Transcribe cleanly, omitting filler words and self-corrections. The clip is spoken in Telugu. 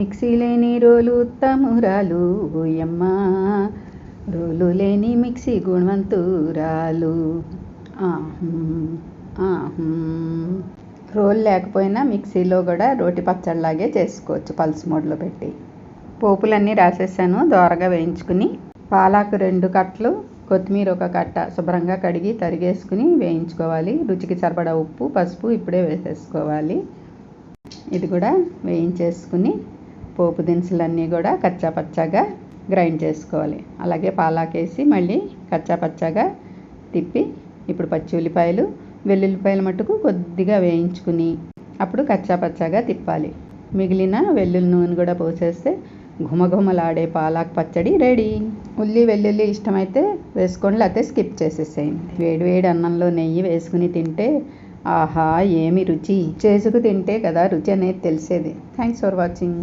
మిక్సీ లేని రోలు ఉత్తమురాలు ఓయమ్మ, రోలు లేని మిక్సీ గుణవంతురాలు. రోలు లేకపోయినా మిక్సీలో కూడా రోటి పచ్చడిలాగే చేసుకోవచ్చు పల్స్ మోడ్లో పెట్టి. పోపులన్నీ రాసేసాను. దోరగా వేయించుకుని పాలాకు 2 కట్టలు, కొత్తిమీర 1 కట్ట శుభ్రంగా కడిగి తరిగేసుకుని వేయించుకోవాలి. రుచికి సరిపడా ఉప్పు, పసుపు ఇప్పుడే వేసేసుకోవాలి. ఇది కూడా వేయించేసుకుని పోపు దినుసులన్నీ కూడా కచ్చాపచ్చాగా గ్రైండ్ చేసుకోవాలి. అలాగే పాలాకేసి మళ్ళీ కచ్చాపచ్చాగా తిప్పి ఇప్పుడు పచ్చి ఉల్లిపాయలు, వెల్లుల్లిపాయలు మట్టుకు కొద్దిగా వేయించుకుని అప్పుడు కచ్చాపచ్చాగా తిప్పాలి. మిగిలిన వెల్లుల్లి నూనె కూడా పోసేస్తే ఘుమఘుమలాడే పాలాక్ పచ్చడి రెడీ. ఉల్లి వెల్లుల్లి ఇష్టమైతే వేసుకోండి, లేకపోతే స్కిప్ చేసేసేయండి. వేడివేడి అన్నంలో నెయ్యి వేసుకుని తింటే ఆహా ఏమి రుచి. చేసుకు తింటే కదా రుచి అనేది తెలిసేది. Thanks for watching.